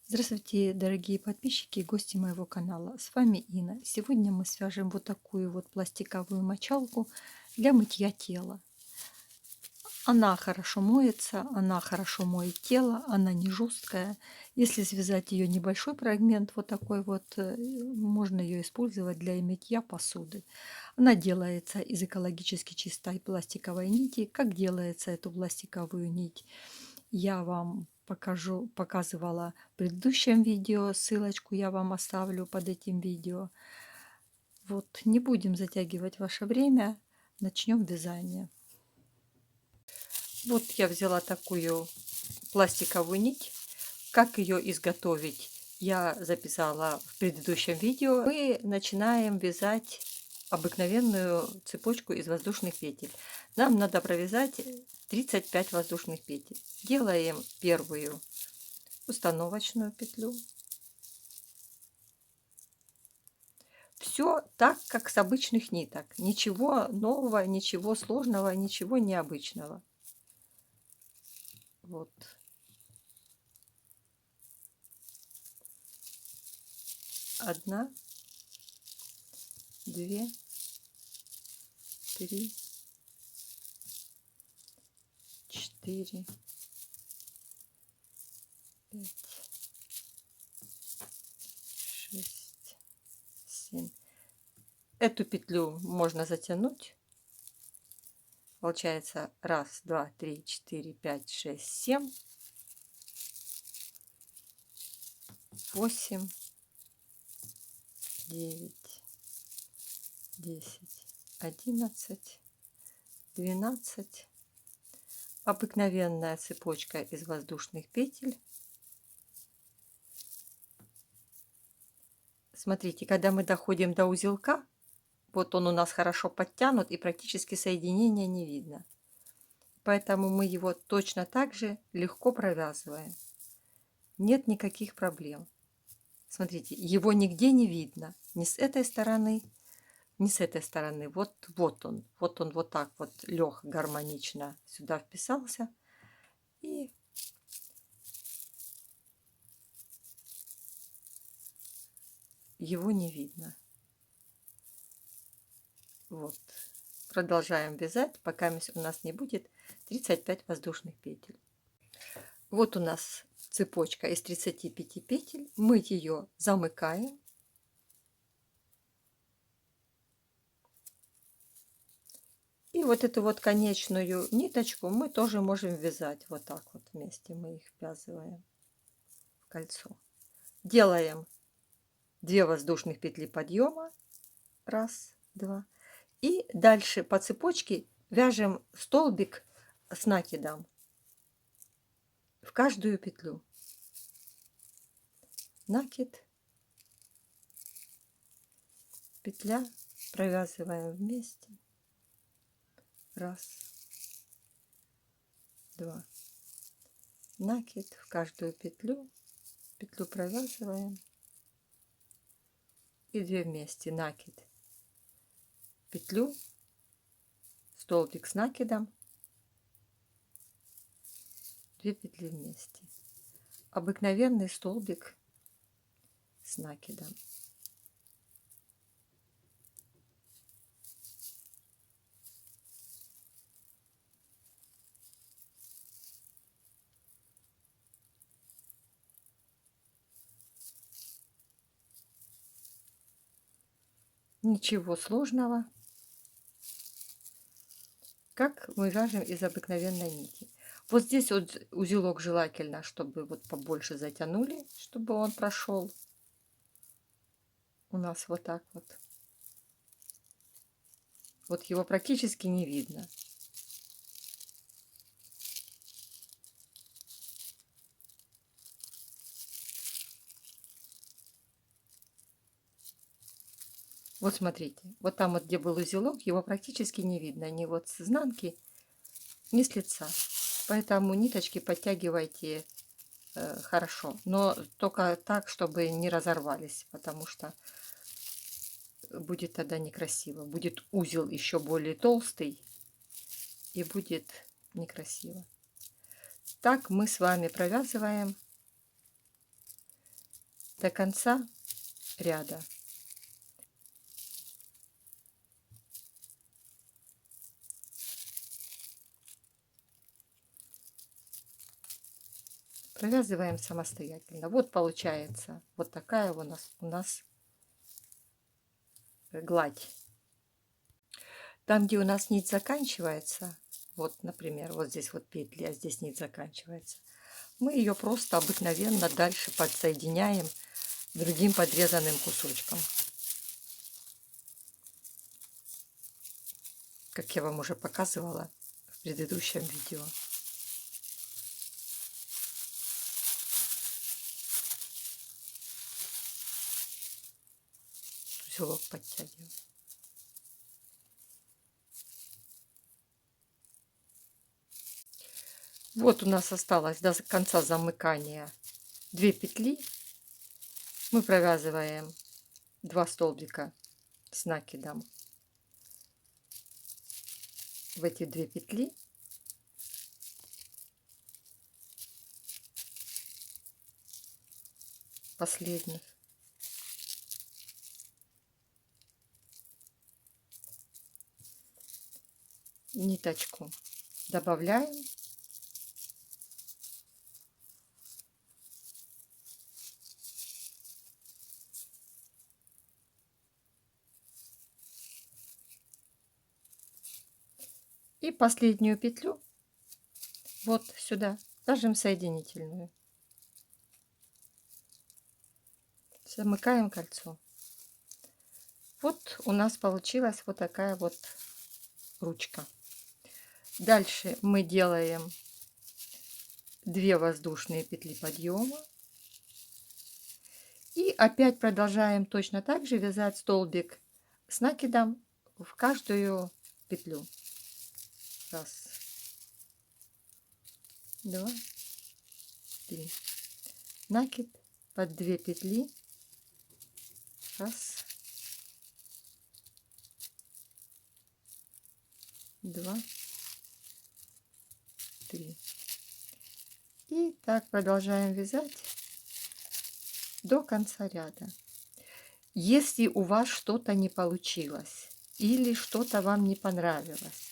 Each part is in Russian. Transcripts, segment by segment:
Здравствуйте, дорогие подписчики и гости моего канала. С вами Инна. Сегодня мы свяжем вот такую вот пластиковую мочалку для мытья тела. Она хорошо моется, она хорошо моет тело, она не жесткая. Если связать ее небольшой фрагмент, вот такой вот, можно ее использовать для мытья посуды. Она делается из экологически чистой пластиковой нити. Как делается эту пластиковую нить, я вам показывала в предыдущем видео. Ссылочку я вам оставлю под этим видео. Вот, не будем затягивать ваше время. Начнем вязание. Вот я взяла такую пластиковую нить. Как ее изготовить, я записала в предыдущем видео. Мы начинаем вязать обыкновенную цепочку из воздушных петель. Нам надо провязать 35 воздушных петель. Делаем первую установочную петлю. Все так, как с обычных ниток. Ничего нового, ничего сложного, ничего необычного. Вот. Одна, две, три, четыре, пять, шесть, семь. Эту петлю можно затянуть. Получается 1, 2, 3, 4, 5, 6, 7, 8, 9, 10, 11, 12. Обыкновенная цепочка из воздушных петель. Смотрите, когда мы доходим до узелка, вот он у нас хорошо подтянут и практически соединения не видно. Поэтому мы его точно так же легко провязываем. Нет никаких проблем. Смотрите, его нигде не видно. Ни с этой стороны, ни с этой стороны. Вот он вот так вот лег гармонично сюда вписался. И его не видно. Вот. Продолжаем вязать, пока у нас не будет 35 воздушных петель. Вот у нас цепочка из 35 петель. Мы ее замыкаем. И вот эту вот конечную ниточку мы тоже можем вязать. Вот так вот вместе мы их ввязываем в кольцо. Делаем 2 воздушных петли подъема. 1, 2. И дальше по цепочке вяжем столбик с накидом в каждую петлю. Накид, петля, провязываем вместе. 1, 2. Накид в каждую петлю, петлю провязываем и 2 вместе. Накид, петлю, столбик с накидом, 2 петли вместе. Обыкновенный столбик с накидом. Ничего сложного. Как мы вяжем из обыкновенной нити. Вот здесь вот узелок желательно, чтобы вот побольше затянули, чтобы он прошел. У нас вот так вот. Вот его практически не видно. Вот смотрите, вот там вот, где был узелок, его практически не видно ни вот с изнанки, ни с лица. Поэтому ниточки подтягивайте хорошо, но только так, чтобы не разорвались, потому что будет тогда некрасиво. Будет узел еще более толстый и будет некрасиво. Так мы с вами провязываем до конца ряда. Провязываем самостоятельно. Вот получается вот такая у нас гладь. Там, где у нас нить заканчивается, вот, например, вот здесь вот петли, а здесь нить заканчивается, мы ее просто обыкновенно дальше подсоединяем другим подрезанным кусочком. Как я вам уже показывала в предыдущем видео. Узелок подтягиваю. Вот у нас осталось до конца замыкания 2 петли. Мы провязываем 2 столбика с накидом в эти 2 петли. Последних. Ниточку добавляем. И последнюю петлю вот сюда ложим соединительную. Замыкаем кольцо. Вот у нас получилась вот такая вот ручка. Дальше мы делаем 2 воздушные петли подъема. И опять продолжаем точно так же вязать столбик с накидом в каждую петлю. Раз, 2, 3. Накид под 2 петли. Раз, 2, 3. И так продолжаем вязать до конца ряда. Если у вас что-то не получилось или что-то вам не понравилось,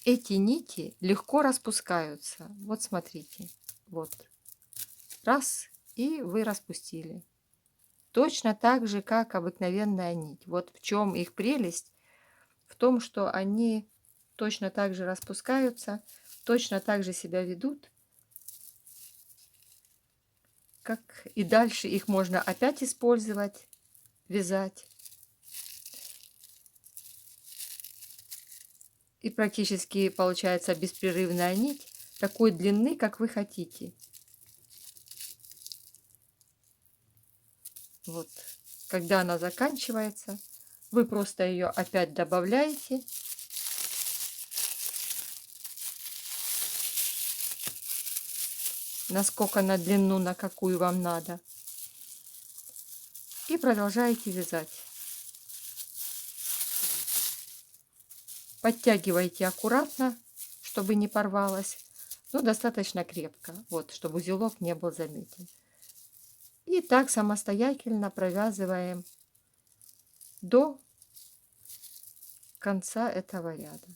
эти нити легко распускаются. Вот смотрите, вот раз, и вы распустили. Точно так же, как обыкновенная нить. Вот в чем их прелесть, в том, что они точно так же распускаются, точно так же себя ведут, как и дальше их можно опять использовать, вязать. И практически получается беспрерывная нить такой длины, как вы хотите. Вот, когда она заканчивается, вы просто ее опять добавляете. Насколько на длину, на какую вам надо. И продолжаете вязать. Подтягивайте аккуратно, чтобы не порвалось, но достаточно крепко, вот, чтобы узелок не был заметен. И так самостоятельно провязываем до конца этого ряда.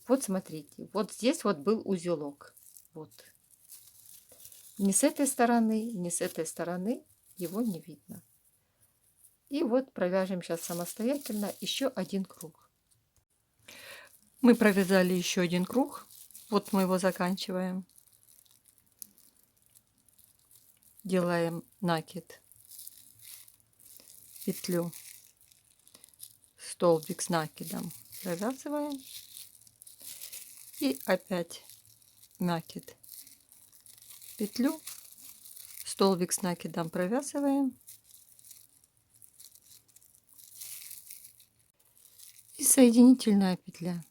Вот смотрите, вот здесь вот был узелок. Вот. Ни с этой стороны, ни с этой стороны его не видно. И вот провяжем сейчас самостоятельно еще один круг. Мы провязали еще один круг. Вот мы его заканчиваем. Делаем накид, петлю, столбик с накидом провязываем. И опять накид, петлю, столбик с накидом провязываем. И соединительная петля.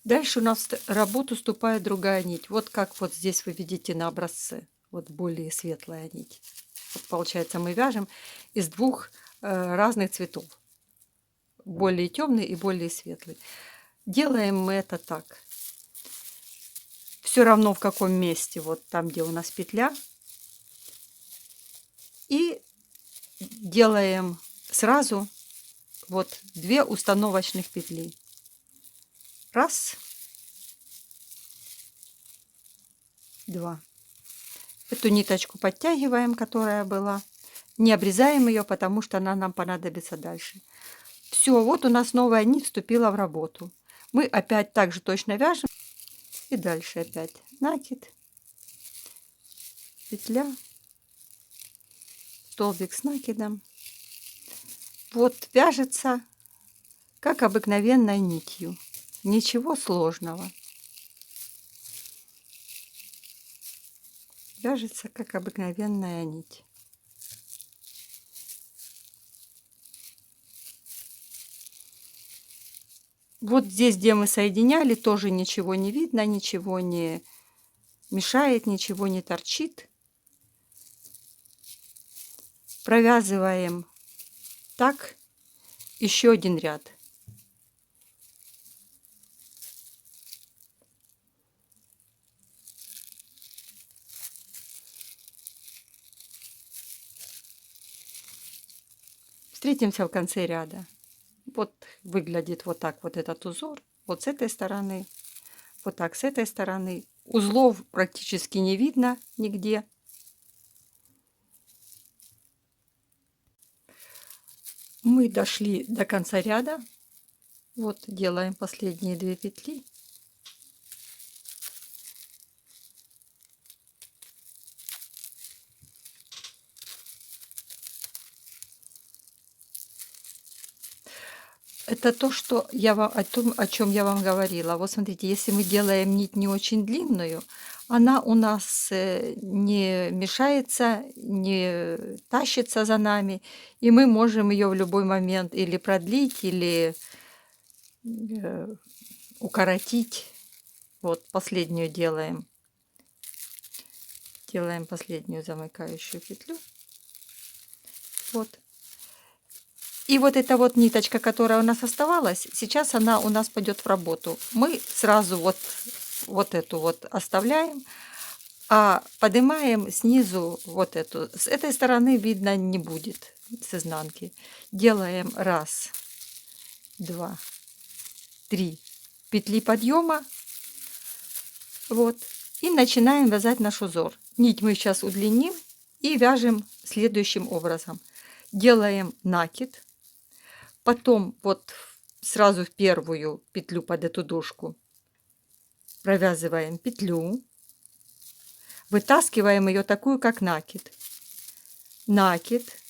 Дальше у нас в работу вступает другая нить. Вот как вот здесь вы видите на образце. Вот более светлая нить. Вот получается, мы вяжем из двух разных цветов. Более темный и более светлый. Делаем мы это так. Все равно в каком месте, вот там, где у нас петля. И делаем сразу вот 2 установочных петли. Раз, 2. Эту ниточку подтягиваем, которая была. Не обрезаем ее, потому что она нам понадобится дальше. Все, вот у нас новая нить вступила в работу. Мы опять также точно вяжем. И дальше опять накид, петля, столбик с накидом. Вот вяжется как обыкновенной нитью. Ничего сложного. Вяжется как обыкновенная нить. Вот здесь, где мы соединяли, тоже ничего не видно, ничего не мешает, ничего не торчит. Провязываем так еще один ряд. Встретимся в конце ряда. Вот выглядит вот так вот этот узор. Вот с этой стороны, вот так с этой стороны. Узлов практически не видно нигде. Мы дошли до конца ряда. Вот делаем последние 2 петли. Это то, что я вам, о чем я вам говорила. Вот смотрите, если мы делаем нить не очень длинную, она у нас не мешается, не тащится за нами, и мы можем ее в любой момент или продлить, или укоротить. Вот последнюю делаем. Делаем последнюю замыкающую петлю. Вот. И вот эта вот ниточка, которая у нас оставалась, сейчас она у нас пойдет в работу. Мы сразу вот эту вот оставляем, а поднимаем снизу вот эту. С этой стороны видно не будет, с изнанки. Делаем 1, 2, 3 петли подъема. Вот. И начинаем вязать наш узор. Нить мы сейчас удлиним и вяжем следующим образом. Делаем накид. Потом вот сразу в первую петлю под эту дужку провязываем петлю, вытаскиваем ее такую, как накид. Накид,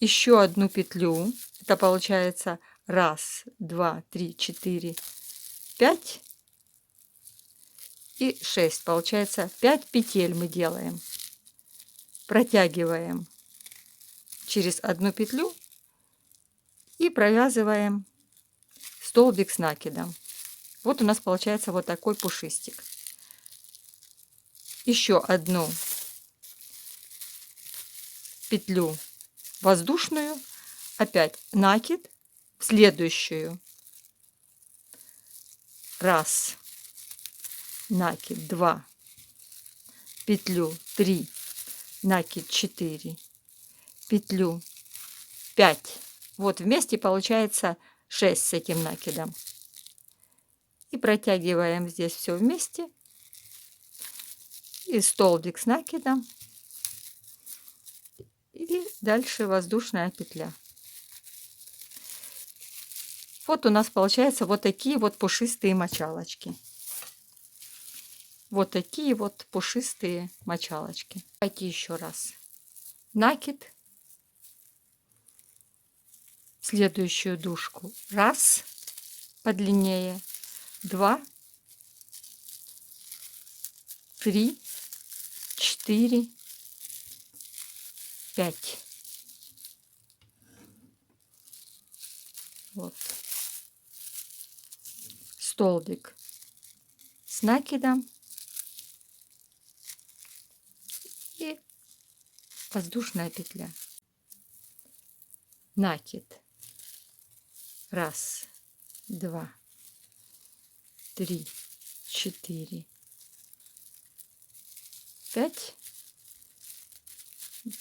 еще одну петлю, это получается 1, 2, 3, 4, 5 и 6, получается 5 петель мы делаем. Протягиваем через одну петлю и провязываем столбик с накидом. Вот у нас получается вот такой пушистик. Еще одну петлю воздушную, опять накид, в следующую 1, накид, 2, петлю 3, накид 4, петлю 5. Вот вместе получается 6 с этим накидом. И протягиваем здесь все вместе. И столбик с накидом. И дальше воздушная петля. Вот у нас получается вот такие вот пушистые мочалочки. Вот такие вот пушистые мочалочки. Давайте еще раз. Накид. Следующую дужку 1 подлиннее, 2, 3, 4, 5. Вот. Столбик с накидом и воздушная петля. Накид. 1, 2, 3, 4, 5.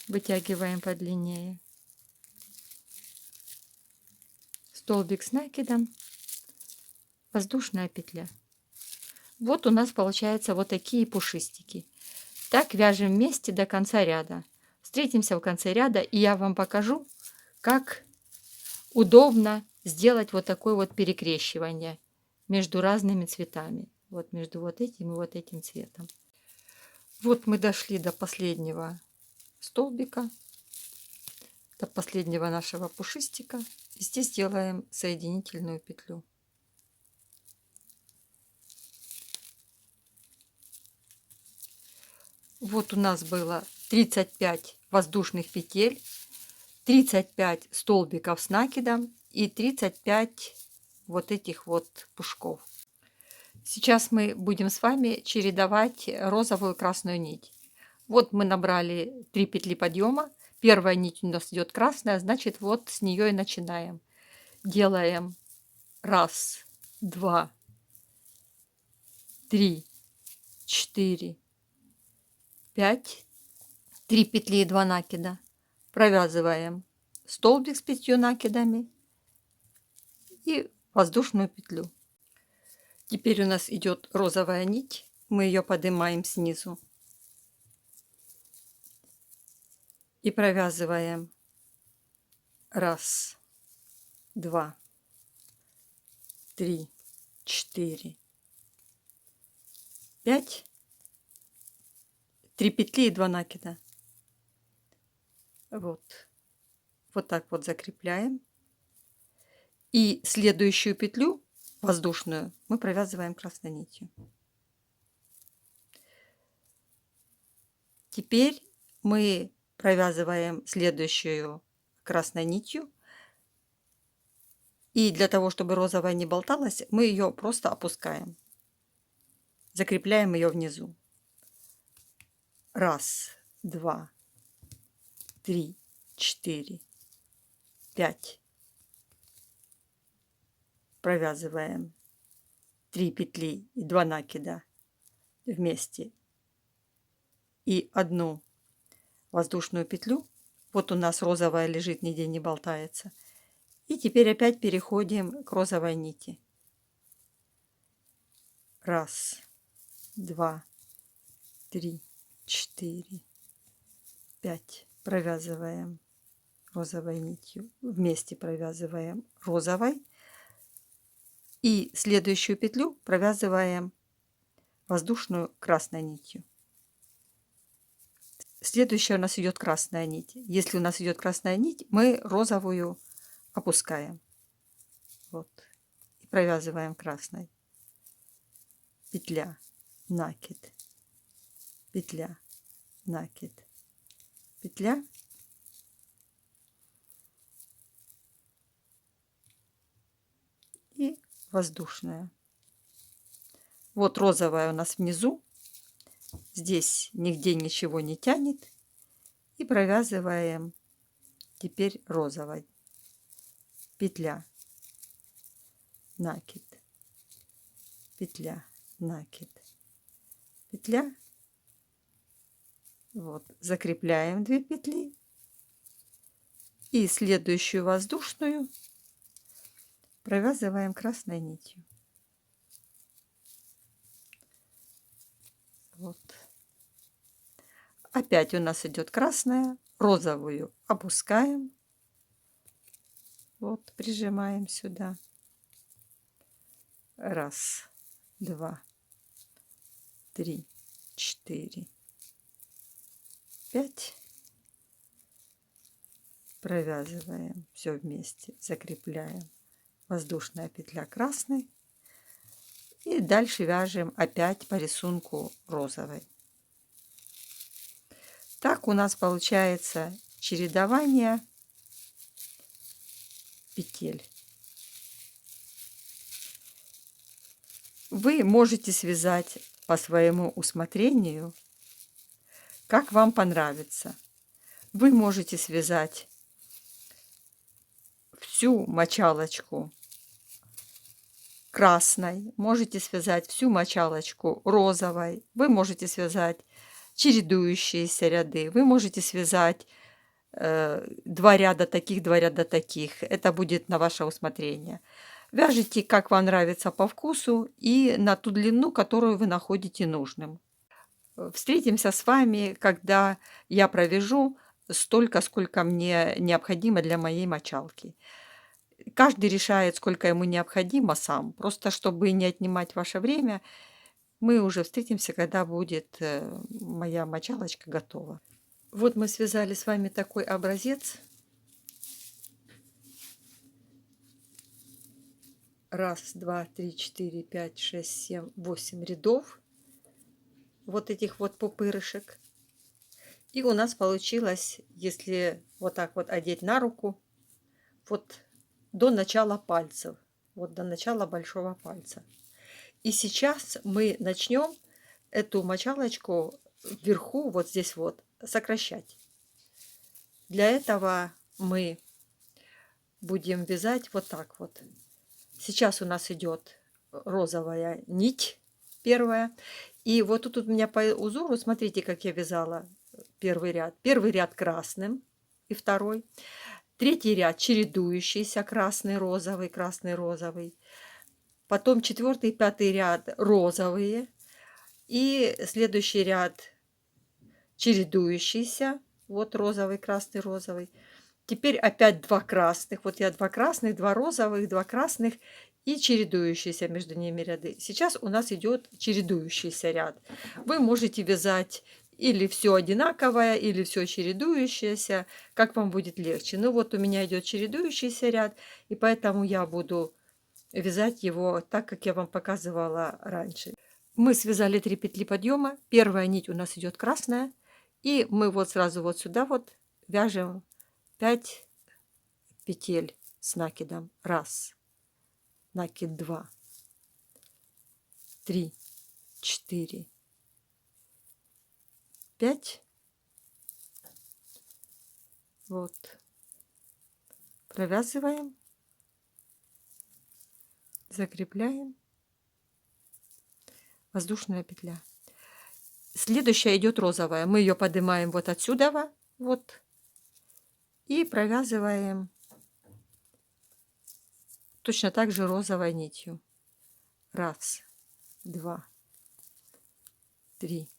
Вытягиваем подлиннее. Столбик с накидом, воздушная петля. Вот у нас получается вот такие пушистики. Так вяжем вместе до конца ряда. Встретимся в конце ряда, и я вам покажу, как удобно сделать вот такое вот перекрещивание между разными цветами. Вот между вот этим и вот этим цветом. Вот мы дошли до последнего столбика, до последнего нашего пушистика. И здесь делаем соединительную петлю. Вот у нас было 35 воздушных петель, 35 столбиков с накидом и 35 вот этих вот пушков. Сейчас мы будем с вами чередовать розовую и красную нить. Вот мы набрали 3 петли подъема. Первая нить у нас идет красная, значит, вот с нее и начинаем. Делаем 1, 2, 3, 4, 5, 3 петли и 2 накида. Провязываем столбик с 5 накидами и воздушную петлю. Теперь у нас идет розовая нить. Мы ее поднимаем снизу и провязываем 1, 2, 3, 4, 5, 3 петли и 2 накида. Вот так вот закрепляем. И следующую петлю воздушную мы провязываем красной нитью. Теперь мы провязываем следующую красной нитью. И для того, чтобы розовая не болталась, мы ее просто опускаем. Закрепляем ее внизу. 1, 2, 3, 4, 5. Провязываем 3 петли и 2 накида вместе и 1 воздушную петлю. Вот у нас розовая лежит, нигде не болтается. И теперь опять переходим к розовой нити. 1, 2, 3, 4, 5. Провязываем розовой нитью. Вместе провязываем розовой. И следующую петлю провязываем воздушную красной нитью. Следующая у нас идет красная нить. Если у нас идет красная нить, мы розовую опускаем. Вот. И провязываем красной. Петля, накид, петля, накид, петля. И воздушная. Вот розовая у нас внизу. Здесь нигде ничего не тянет. И провязываем теперь розовой. Петля, накид, петля, накид, петля. Вот, закрепляем 2 петли. И следующую воздушную провязываем красной нитью. Вот. Опять у нас идет красная, розовую опускаем. Вот, прижимаем сюда. 1, 2, 3, 4, 5. Провязываем все вместе, закрепляем. Воздушная петля красной. И дальше вяжем опять по рисунку розовой. Так у нас получается чередование петель. Вы можете связать по своему усмотрению, как вам понравится. Вы можете связать всю мочалочку красной, можете связать всю мочалочку розовой, вы можете связать чередующиеся ряды, вы можете связать 2 ряда таких, 2 ряда таких. Это будет на ваше усмотрение. Вяжите, как вам нравится по вкусу и на ту длину, которую вы находите нужным. Встретимся с вами, когда я провяжу столько, сколько мне необходимо для моей мочалки. Каждый решает, сколько ему необходимо сам. Просто чтобы не отнимать ваше время, мы уже встретимся, когда будет моя мочалочка готова. Вот мы связали с вами такой образец. Раз, два, три, четыре, пять, шесть, семь, 8 рядов вот этих вот пупырышек. И у нас получилось, если вот так вот одеть на руку, вот до начала пальцев, вот до начала большого пальца. И сейчас мы начнем эту мочалочку вверху, вот здесь вот, сокращать. Для этого мы будем вязать вот так вот. Сейчас у нас идет розовая нить первая. И вот тут у меня по узору, смотрите, как я вязала первый ряд. Первый ряд красным и второй. Третий ряд чередующийся красный, розовый. Потом четвертый и пятый ряд розовые. И следующий ряд чередующийся. Вот розовый, красный, розовый. Теперь опять 2 красных. Вот я 2 красных, 2 розовых, 2 красных и чередующиеся между ними ряды. Сейчас у нас идет чередующийся ряд. Вы можете вязать или все одинаковое, или все чередующееся, как вам будет легче. Ну вот у меня идет чередующийся ряд, и поэтому я буду вязать его так, как я вам показывала раньше. Мы связали 3 петли подъема. Первая нить у нас идет красная, и мы вот сразу вот сюда вот вяжем 5 петель с накидом. Раз, накид 2, 3, 4, 5. Вот. Провязываем, закрепляем. Воздушная петля. Следующая идет розовая. Мы ее поднимаем вот отсюда, вот, и провязываем точно так же розовой нитью. Раз, 2, 3,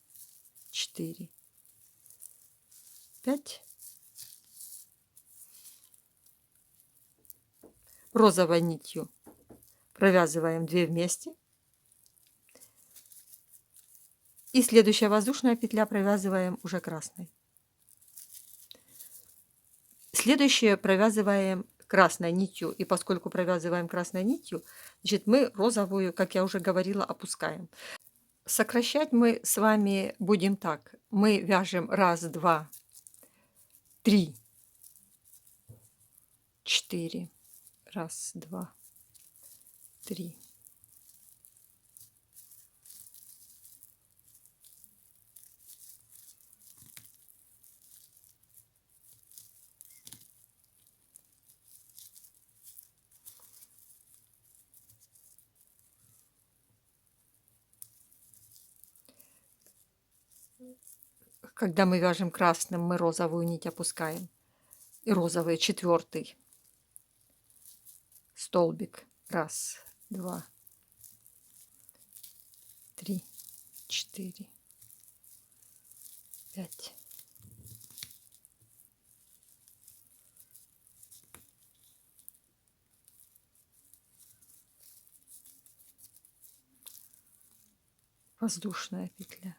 4, 5. Розовой нитью провязываем 2 вместе. И следующая воздушная петля провязываем уже красной. Следующее провязываем красной нитью. И поскольку провязываем красной нитью, значит, мы розовую, как я уже говорила, опускаем. Сокращать мы с вами будем так. Мы вяжем 1, 2, 3, 4. 1, 2, 3. Когда мы вяжем красным, мы розовую нить опускаем. И розовый 4 столбик. 1, 2, 3, 4, 5. Воздушная петля.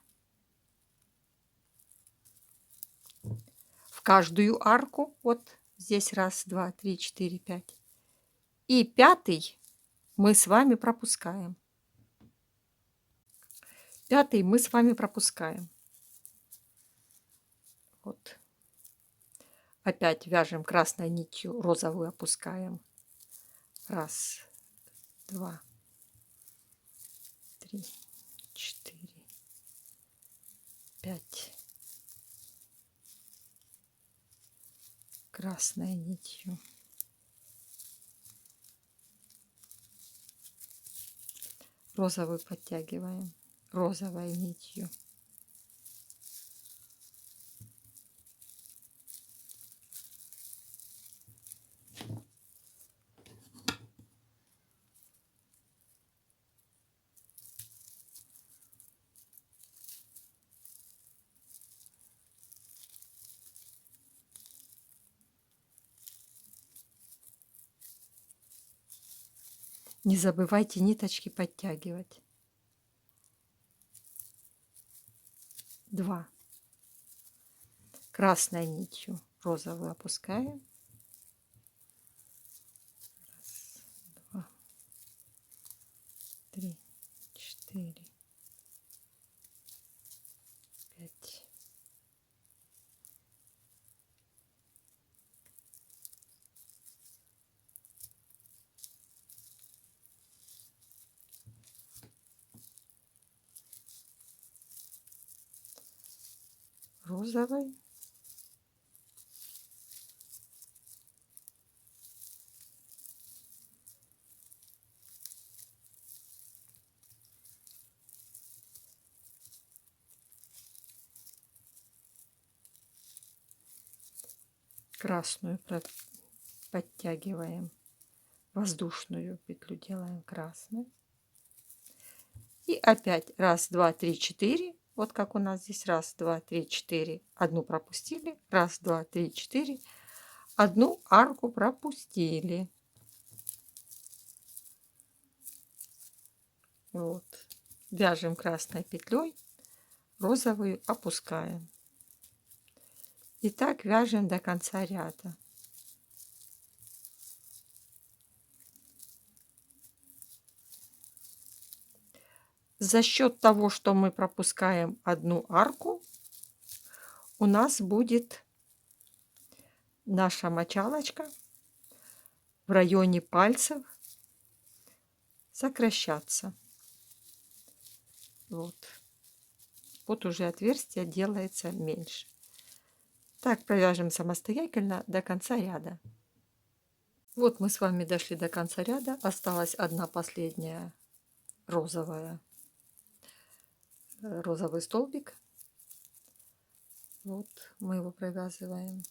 В каждую арку, вот здесь 1, 2, 3, 4, 5. И 5 мы с вами пропускаем. 5 мы с вами пропускаем. Вот. Опять вяжем красной нитью, розовую опускаем. 1, 2, 3, 4, 5. Красной нитью. Розовую подтягиваем розовой нитью. Не забывайте ниточки подтягивать. 2. Красной нитью розовую опускаем. 1, 2, 3, 4, 5. Розовой. Красную подтягиваем. Воздушную петлю делаем красной. И опять 1, 2, 3, 4. Вот как у нас здесь 1, 2, 3, 4. Одну пропустили. 1, 2, 3, 4. Одну арку пропустили. Вот. Вяжем красной петлей, розовую опускаем. И так вяжем до конца ряда. За счет того, что мы пропускаем одну арку, у нас будет наша мочалочка в районе пальцев сокращаться. Вот. Вот уже отверстие делается меньше. Так провяжем самостоятельно до конца ряда. Вот мы с вами дошли до конца ряда. Осталась одна последняя розовый столбик. Вот мы его провязываем.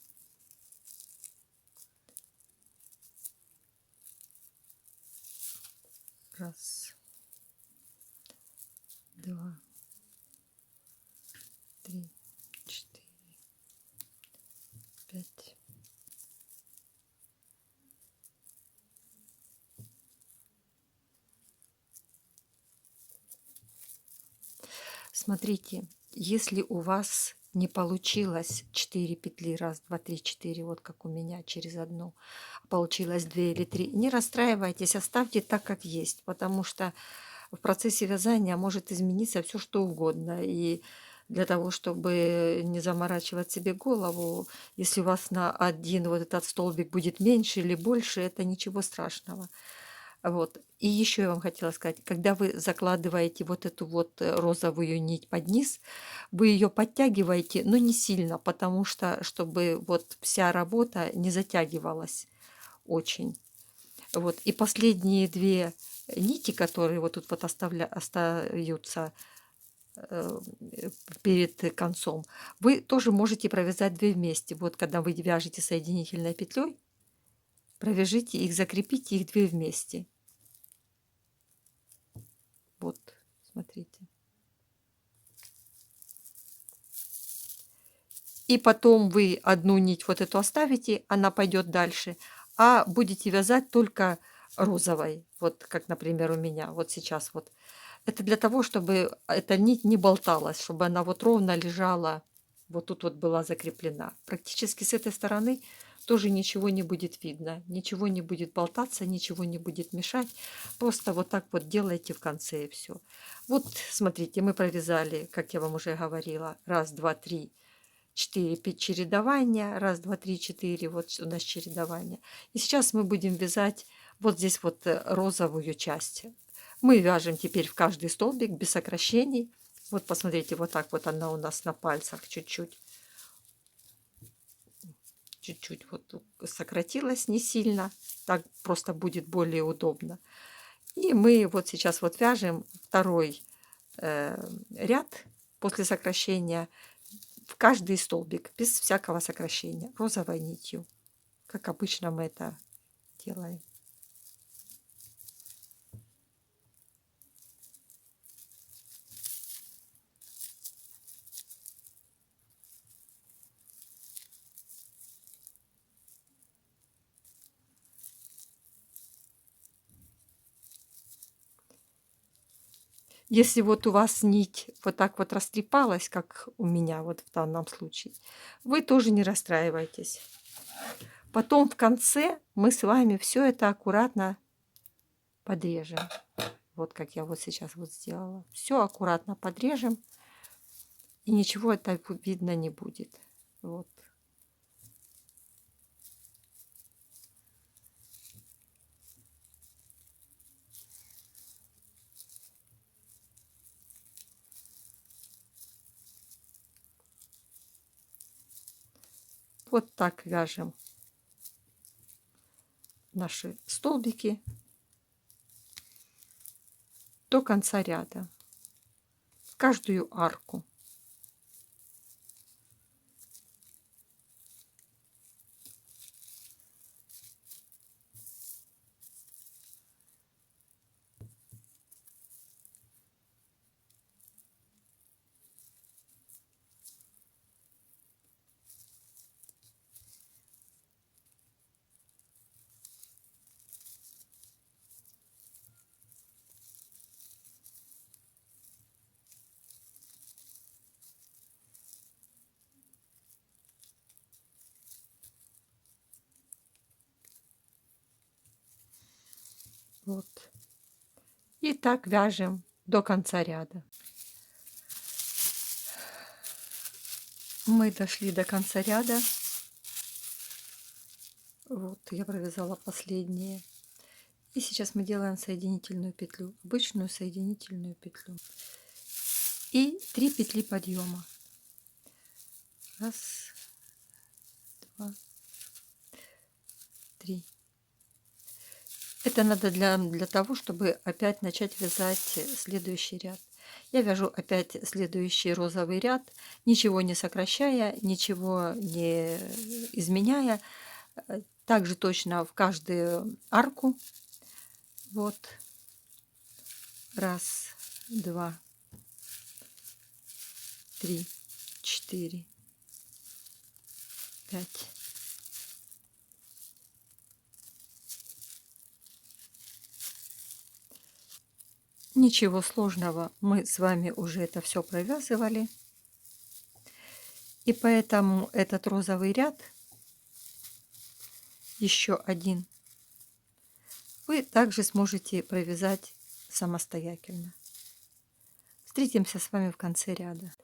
Раз, 2, 3, 4, 5. Смотрите, если у вас не получилось 4 петли, 1, 2, 3, 4, вот как у меня через одну, получилось 2 или 3, не расстраивайтесь, оставьте так, как есть, потому что в процессе вязания может измениться все, что угодно. И для того, чтобы не заморачивать себе голову, если у вас на один вот этот столбик будет меньше или больше, это ничего страшного. Вот. И еще я вам хотела сказать, когда вы закладываете вот эту вот розовую нить под низ, вы ее подтягиваете, но не сильно, потому что, чтобы вот вся работа не затягивалась очень. Вот. И последние 2 нити, которые вот тут вот остаются перед концом, вы тоже можете провязать 2 вместе. Вот когда вы вяжете соединительной петлей, провяжите их, закрепите их 2 вместе. Вот, смотрите. И потом вы одну нить вот эту оставите, она пойдет дальше, а будете вязать только розовой. Вот как, например, у меня вот сейчас вот. Это для того, чтобы эта нить не болталась, чтобы она вот ровно лежала, вот тут вот была закреплена. Практически с этой стороны тоже ничего не будет видно, ничего не будет болтаться, ничего не будет мешать. Просто вот так вот делайте в конце и все. Вот смотрите, мы провязали, как я вам уже говорила, 1, 2, 3, 4 чередования. 1, 2, 3, 4. Вот у нас чередование. И сейчас мы будем вязать вот здесь вот розовую часть. Мы вяжем теперь в каждый столбик без сокращений. Вот посмотрите, вот так вот она у нас на пальцах чуть-чуть. Чуть-чуть вот сократилась, не сильно. Так просто будет более удобно. И мы вот сейчас вот вяжем второй ряд после сокращения в каждый столбик, без всякого сокращения, розовой нитью, как обычно мы это делаем. Если вот у вас нить вот так вот растрепалась, как у меня вот в данном случае, вы тоже не расстраивайтесь. Потом в конце мы с вами все это аккуратно подрежем. Вот как я вот сейчас вот сделала. Все аккуратно подрежем, и ничего это видно не будет. Вот. Вот так вяжем наши столбики до конца ряда, в каждую арку. Вот. И так вяжем до конца ряда. Мы дошли до конца ряда. Вот, я провязала последние. И сейчас мы делаем соединительную петлю, обычную соединительную петлю. И 3 петли подъема. Раз, два, три. Это надо для того, чтобы опять начать вязать следующий ряд. Я вяжу опять следующий розовый ряд, ничего не сокращая, ничего не изменяя. Также точно в каждую арку. Вот. Раз, два, три, четыре, пять. Ничего сложного, мы с вами уже это все провязывали. И поэтому этот розовый ряд, еще один, вы также сможете провязать самостоятельно. Встретимся с вами в конце ряда.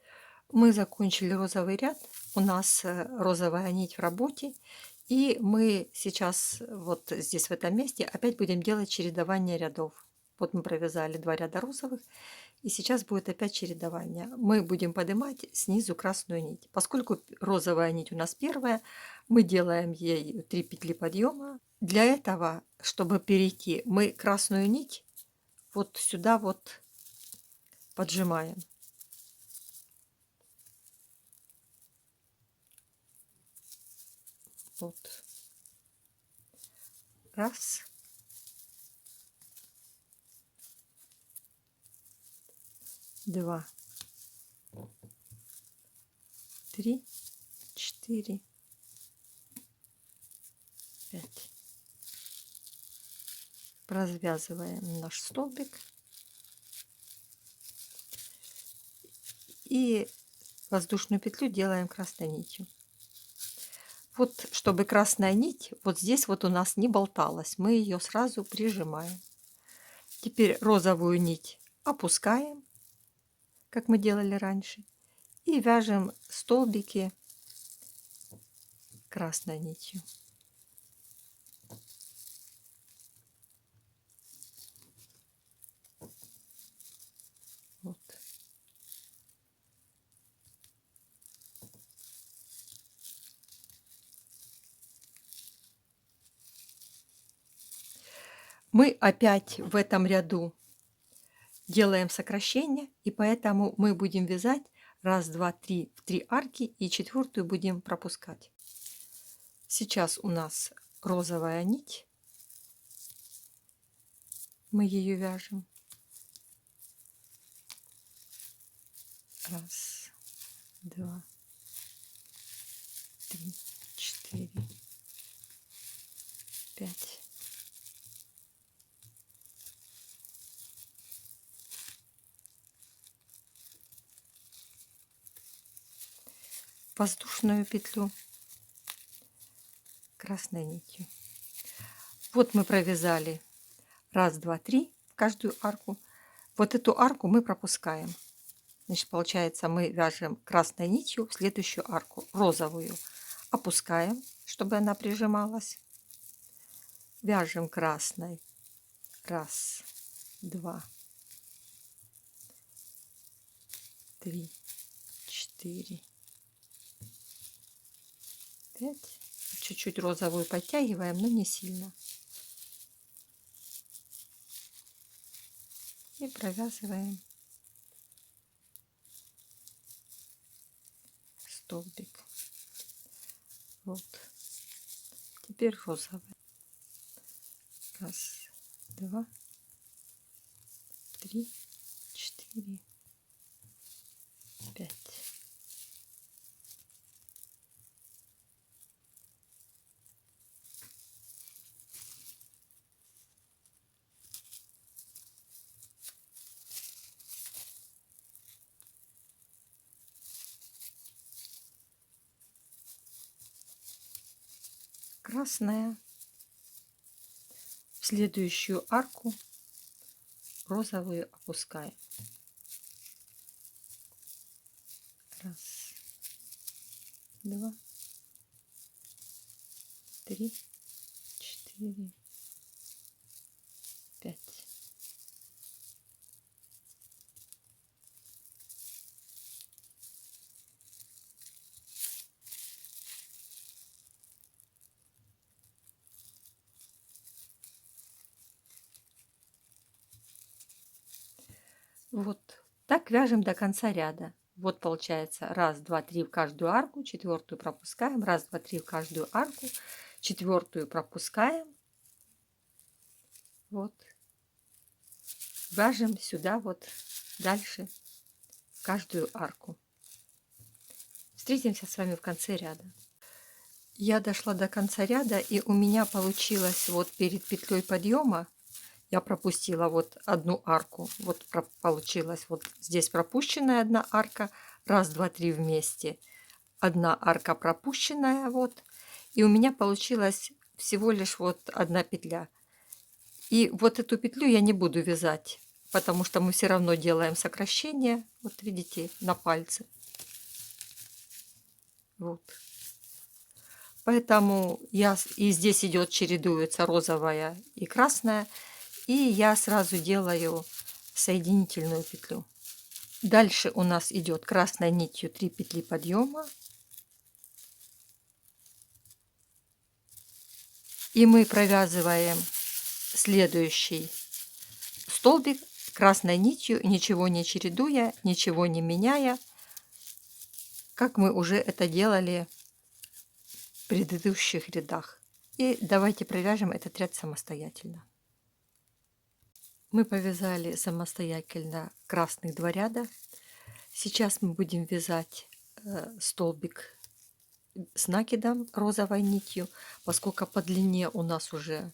Мы закончили розовый ряд, у нас розовая нить в работе, и мы сейчас вот здесь в этом месте опять будем делать чередование рядов. Вот мы провязали 2 ряда розовых, и сейчас будет опять чередование. Мы будем поднимать снизу красную нить. Поскольку розовая нить у нас первая, мы делаем ей 3 петли подъема. Для этого, чтобы перейти, мы красную нить вот сюда вот поджимаем. Вот. Раз. Два. Три. Четыре. Пять. Развязываем наш столбик. И воздушную петлю делаем красной нитью. Вот, чтобы красная нить вот здесь вот у нас не болталась, мы ее сразу прижимаем. Теперь розовую нить опускаем, как мы делали раньше, и вяжем столбики красной нитью. Вот. Мы опять в этом ряду делаем сокращение, и поэтому мы будем вязать раз, два, три в 3 арки и четвертую будем пропускать. Сейчас у нас розовая нить. Мы ее вяжем. Раз, два, три, четыре, пять. Воздушную петлю красной нитью. Вот мы провязали раз, два, три в каждую арку. Вот эту арку мы пропускаем. Значит, получается, мы вяжем красной нитью в следующую арку, розовую. Опускаем, чтобы она прижималась. Вяжем красной. Раз, два, три, четыре, пять. Чуть-чуть розовую подтягиваем, но не сильно. И провязываем столбик. Вот. Теперь розовый. Раз, два, три, четыре, пять. Красная. В следующую арку розовую опускаем. Раз, два, три, четыре, пять. Вот так вяжем до конца ряда. Вот получается раз, два, три в каждую арку, четвертую пропускаем, раз, два, три в каждую арку, четвертую пропускаем. Вот. Вяжем сюда вот дальше в каждую арку. Встретимся с вами в конце ряда. Я дошла до конца ряда, и у меня получилось вот перед петлей подъема я пропустила вот одну арку. Вот получилось вот здесь пропущенная одна арка. Раз, два, три вместе. Одна арка пропущенная. Вот. И у меня получилось всего лишь вот одна петля. И вот эту петлю я не буду вязать, потому что мы все равно делаем сокращение. Вот видите, на пальце. Вот. Поэтому и здесь идет, чередуется розовая и красная. И я сразу делаю соединительную петлю. Дальше у нас идет красной нитью 3 петли подъема. И мы провязываем следующий столбик красной нитью, ничего не чередуя, ничего не меняя, как мы уже это делали в предыдущих рядах. И давайте провяжем этот ряд самостоятельно. Мы повязали самостоятельно красных 2 ряда. Сейчас мы будем вязать столбик с накидом розовой нитью, поскольку по длине у нас уже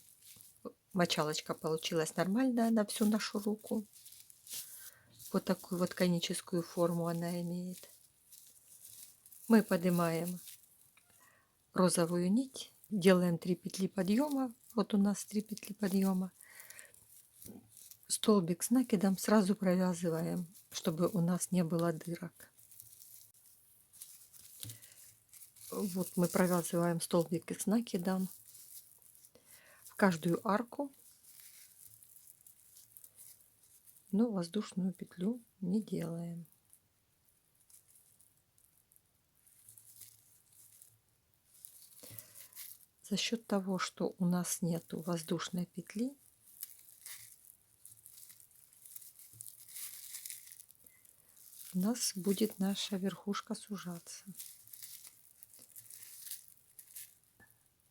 мочалочка получилась нормальная на всю нашу руку. Вот такую вот коническую форму она имеет. Мы поднимаем розовую нить, делаем 3 петли подъема. Вот у нас 3 петли подъема. Столбик с накидом сразу провязываем, чтобы у нас не было дырок. Вот мы провязываем столбик с накидом в каждую арку, но воздушную петлю не делаем. За счет того, что у нас нету воздушной петли, у нас будет наша верхушка сужаться.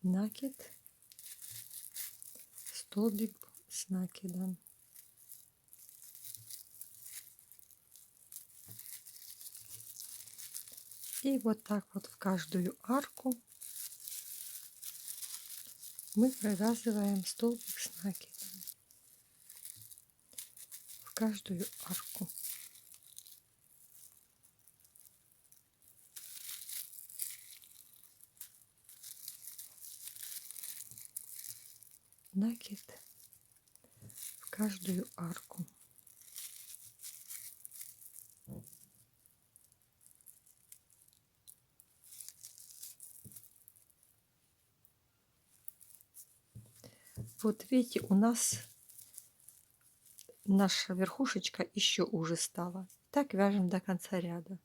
Накид, столбик с накидом. И вот так вот в каждую арку мы провязываем столбик с накидом. В каждую арку. Накид в каждую арку. Вот видите, у нас наша верхушечка еще уже стала. Так вяжем до конца ряда.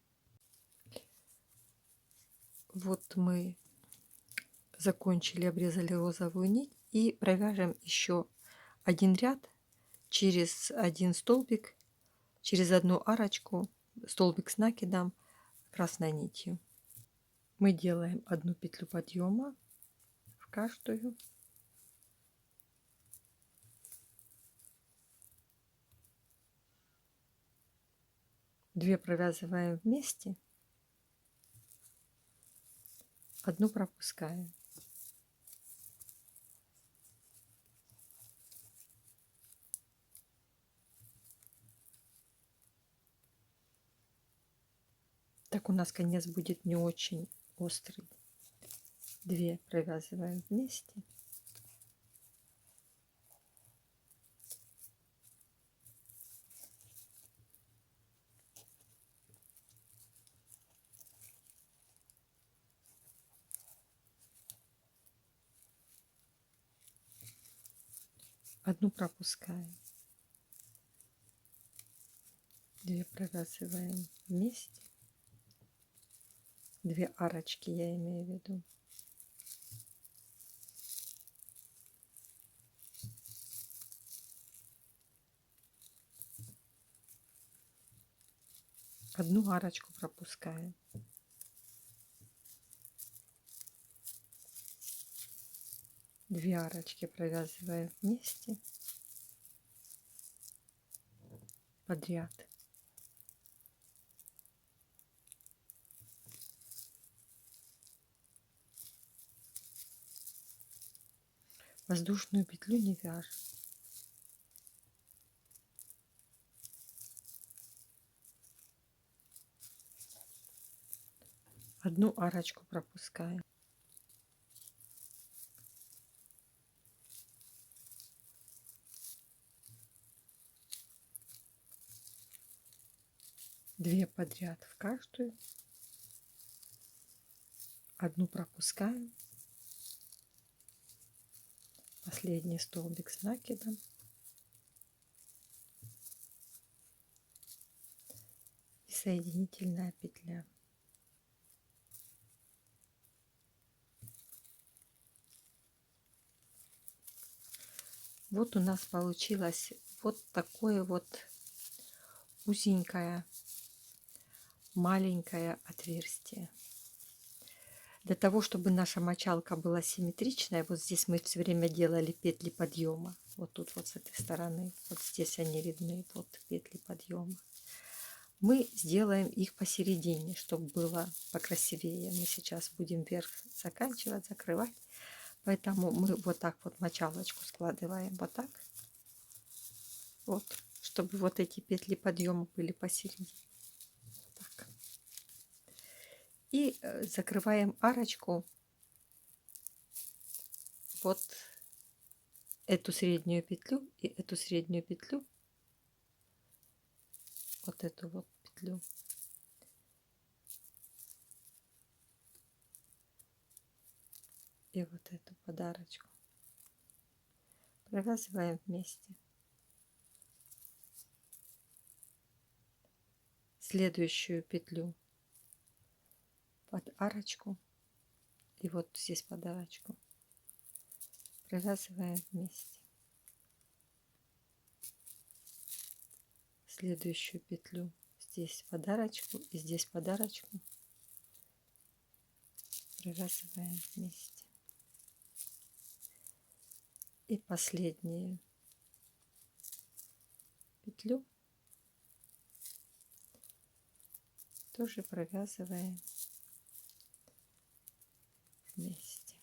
Вот мы закончили, обрезали розовую нить и провяжем еще один ряд через один столбик, через одну арочку, столбик с накидом красной нитью. Мы делаем одну петлю подъема в каждую. Две провязываем вместе, одну пропускаем. Так у нас конец будет не очень острый. Две провязываем вместе. Одну пропускаем. Две провязываем вместе. Две арочки я имею в виду. Одну арочку пропускаем. Две арочки провязываем вместе подряд. Воздушную петлю не вяжем. Одну арочку пропускаем. Две подряд в каждую. Одну пропускаем. Последний столбик с накидом. И соединительная петля. Вот у нас получилось вот такое вот узенькое, маленькое отверстие. Для того, чтобы наша мочалка была симметричная, вот здесь мы все время делали петли подъема. Вот тут вот с этой стороны, вот здесь они видны, вот петли подъема. Мы сделаем их посередине, чтобы было покрасивее. Мы сейчас будем вверх заканчивать, закрывать. Поэтому мы вот так вот мочалочку складываем, вот так. Вот, чтобы вот эти петли подъема были посередине. Так. И закрываем арочку вот эту среднюю петлю и эту среднюю петлю. Вот эту вот петлю. И вот эту подарочку провязываем вместе. Следующую петлю под арочку и вот здесь подарочку провязываем вместе. Следующую петлю здесь подарочку и здесь подарочку провязываем вместе. И последнюю петлю тоже провязываем вместе.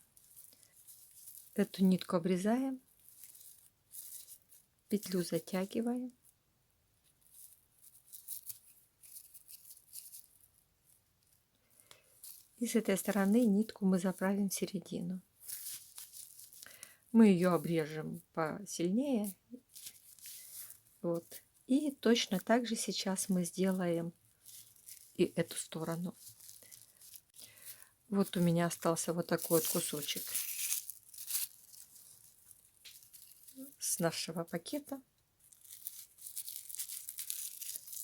Эту нитку обрезаем, петлю затягиваем. И с этой стороны нитку мы заправим в середину. Мы ее обрежем посильнее. Вот. И точно так же сейчас мы сделаем и эту сторону. Вот у меня остался вот такой вот кусочек с нашего пакета.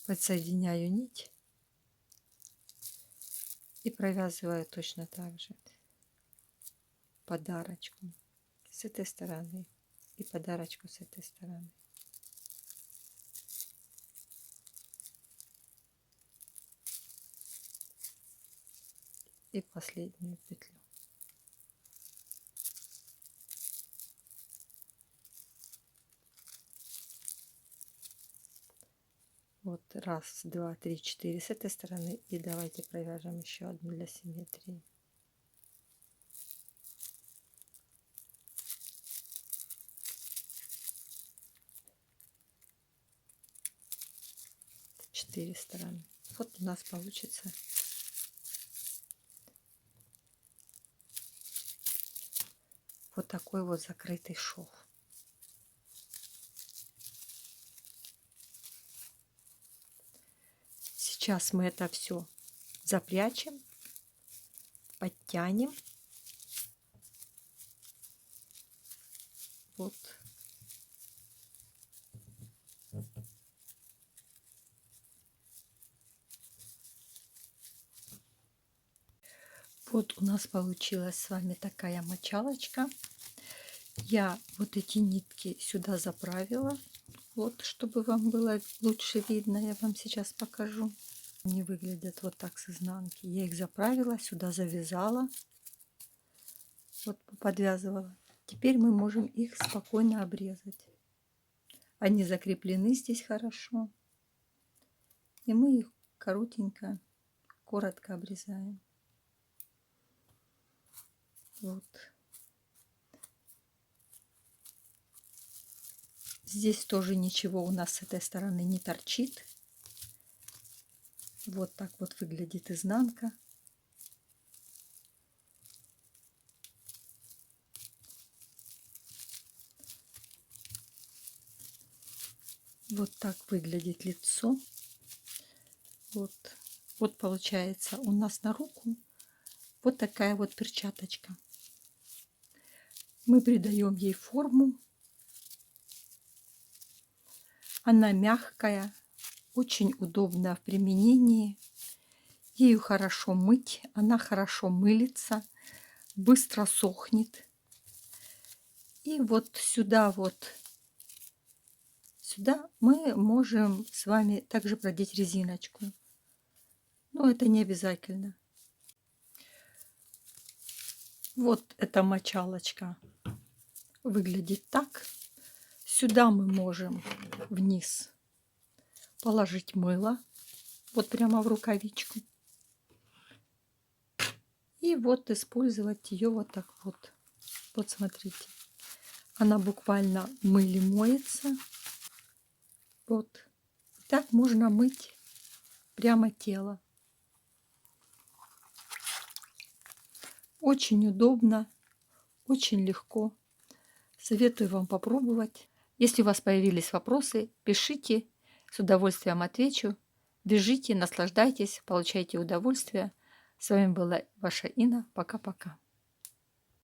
Подсоединяю нить и провязываю точно так же подарочку с этой стороны и подарочку с этой стороны. И последнюю петлю. Вот раз, два, три, четыре с этой стороны. И давайте провяжем еще одну для симметрии. Четыре стороны. Вот у нас получится вот такой вот закрытый шов. Сейчас мы это все запрячем, подтянем. Вот. Вот у нас получилась с вами такая мочалочка. Я вот эти нитки сюда заправила, вот, чтобы вам было лучше видно. Я вам сейчас покажу. Они выглядят вот так с изнанки. Я их заправила, сюда завязала, вот подвязывала. Теперь мы можем их спокойно обрезать. Они закреплены здесь хорошо. И мы их коротенько, коротко обрезаем. Вот. Здесь тоже ничего у нас с этой стороны не торчит. Вот так вот выглядит изнанка. Вот так выглядит лицо. Вот. Вот получается у нас на руку вот такая вот перчаточка. Мы придаем ей форму. Она мягкая, очень удобна в применении. Ею хорошо мыть, она хорошо мылится, быстро сохнет. И вот сюда мы можем с вами также продеть резиночку. Но это не обязательно. Вот эта мочалочка выглядит так. Сюда мы можем вниз положить мыло, вот прямо в рукавичку. И вот использовать ее вот так вот. Вот смотрите. Она буквально в мыле моется. Вот. Так можно мыть прямо тело. Очень удобно, очень легко. Советую вам попробовать. Если у вас появились вопросы, пишите, с удовольствием отвечу. Вяжите, наслаждайтесь, получайте удовольствие. С вами была ваша Инна. Пока-пока.